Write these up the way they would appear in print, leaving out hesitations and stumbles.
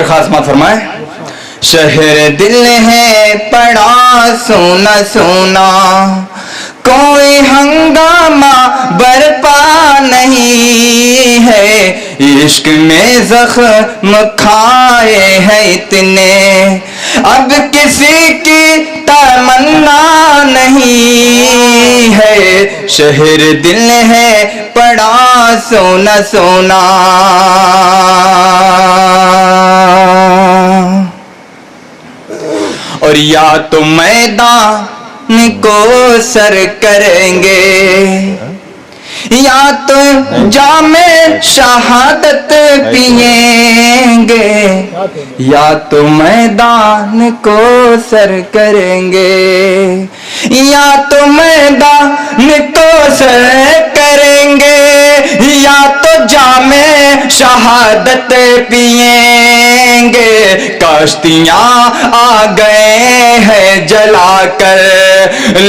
खास मत फरमाए। शहर दिल है पड़ा सोना सोना, कोई हंगामा बरपा नहीं है, इश्क में जख्म खाए हैं इतने, अब किसी की तमन्ना नहीं है। शहर दिल है पड़ा सोना सोना। और या तो मैदान को सर करेंगे, या तो जामे शहादत पिएंगे, या तो मैदान को सर करेंगे, या तो मैदान को सर करेंगे, या तो जामे शहादत पिएंगे। कश्तियां आ गए हैं जलाकर,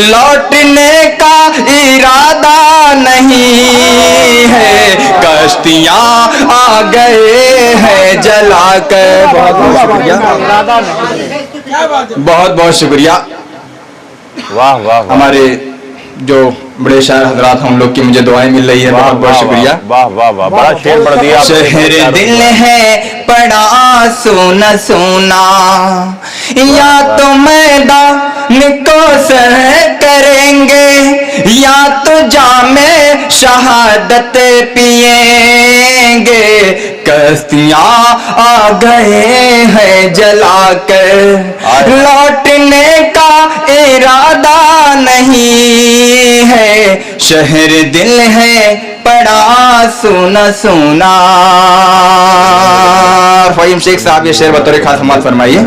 लौटने का इरादा नहीं है, कश्तियां आ गए हैं जलाकर। बहुत बहुत शुक्रिया, बहुत बहुत शुक्रिया। वाह वाह, हमारे जो बड़े शायर हजरात हम लोग की मुझे दुआएं मिल रही है, बहुत बहुत शुक्रिया। वाह वाह वाह, बड़ा शेर पढ़ दिया। शहर दिल है पड़ा सोना सोना, या तो मैदान को सर करेंगे, या तो जामे शहादत पिएंगे। कश्तियां आ गए हैं जलाकर, लौटने का इरादा नहीं है, शहर दिल है पड़ा सोना सोना। फहीम शेख साहब ये शेर बतौर खास समात फरमाइए।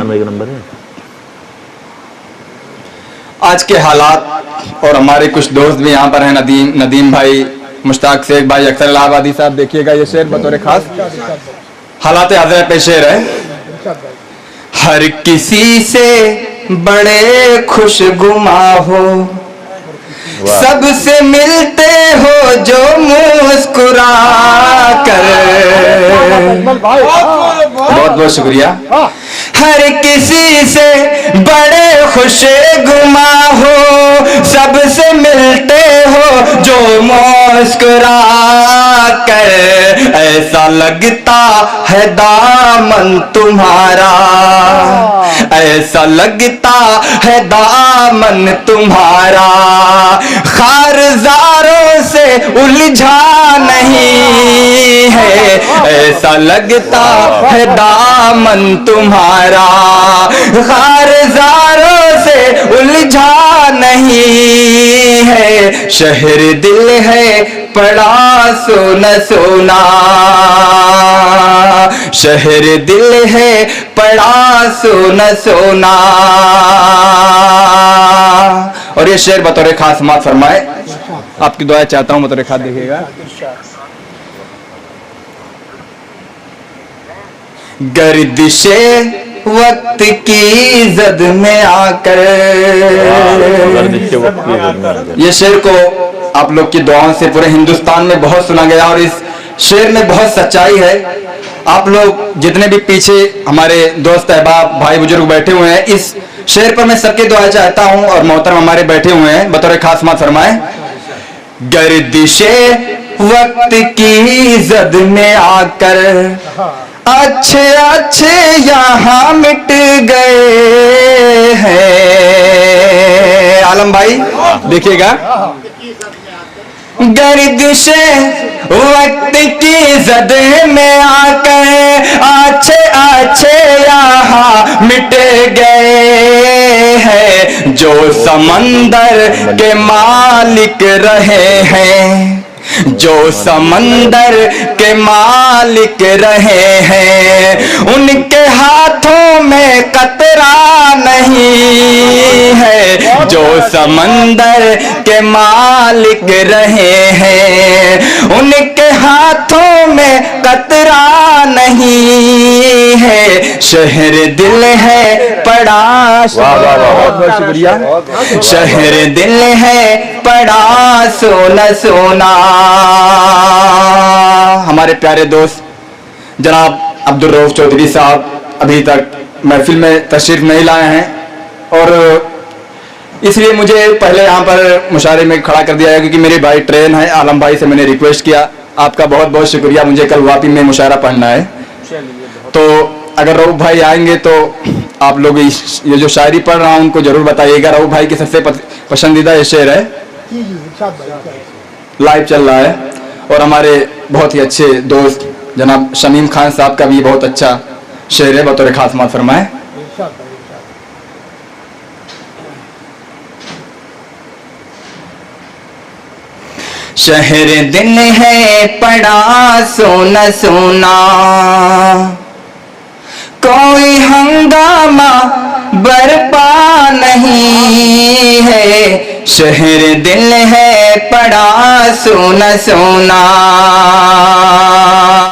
आज के हालात और हमारे कुछ दोस्त भी यहाँ पर हैं, नदीम भाई, मुश्ताक शेख भाई, अख्तर इलाहाबादी साहब, देखिएगा ये शेर बतौर खास हालात हाज़िर पे शेर है। हर किसी से बड़े खुशगुमा हो, सबसे मिलते हो जो मुस्कुरा कर। बहुत बहुत शुक्रिया। हर किसी से बड़े खुशगुमा हो, सबसे मिलते हो जो मुस्कुरा कर। ऐसा लगता है दामन तुम्हारा, ऐसा लगता है दामन तुम्हारा, खारजारों से उलझा नहीं है। ऐसा लगता है दामन तुम्हारा, खारजारों से उलझा नहीं है। शहर दिल है पड़ा सोना सोना, शहर दिल है पड़ा सोना सोना। और ये शेर बतौर खास समात फरमाए, आपकी दुआ चाहता हूं बतौर खास देखिएगा। गर्दिशे वक्त की जद में आकर, ये शेर को आप लोग की दुआओं से पूरे हिंदुस्तान में बहुत सुना गया और इस शेर में बहुत सच्चाई है। आप लोग जितने भी पीछे हमारे दोस्त अहबाब भाई बुजुर्ग बैठे हुए हैं, इस शेर पर मैं सबकी दुआ चाहता हूं और मोहतरम हमारे बैठे हुए हैं, बतौर खास मत फरमाए। गर्दिशे वक्त की जद में आकर, अच्छे अच्छे यहाँ मिट गए हैं। आलम भाई देखिएगा। गर्दिशे वक्त की जद में आकर, अच्छे अच्छे यहाँ मिट गए हैं। जो समंदर के मालिक रहे हैं, जो समंदर के मालिक रहे हैं, उनके हाथों में कतरा नहीं है। जो समंदर के मालिक रहे हैं, उनके हाथों में कतरा नहीं है। शहर दिल है पड़ा, बहुत शुक्रिया। शहर दिल है पड़ा सोना सोना। हमारे प्यारे दोस्त जनाब अब्दुल रऊफ चौधरी साहब अभी तक महफिल में तशरीफ नहीं लाए हैं और इसलिए मुझे पहले यहाँ पर मुशायरे में खड़ा कर दिया है, क्योंकि मेरे भाई ट्रेन है। आलम भाई से मैंने रिक्वेस्ट किया, आपका बहुत बहुत शुक्रिया, मुझे कल वापी में मुशायरा पढ़ना है। तो अगर रऊफ भाई आएंगे तो आप लोग ये जो शायरी पढ़ रहा हूँ उनको जरूर बताइएगा। रऊफ भाई की सबसे पसंदीदा ये शेर है, लाइव चल रहा है। और हमारे बहुत ही अच्छे दोस्त जनाब शमीम खान साहब का भी बहुत अच्छा शेर है, बतौर खास मात फरमाए। शहर दिन है पड़ा सोना सोना, कोई हंगामा बरपा नहीं है। शहर दिल है पड़ा सोना सोना।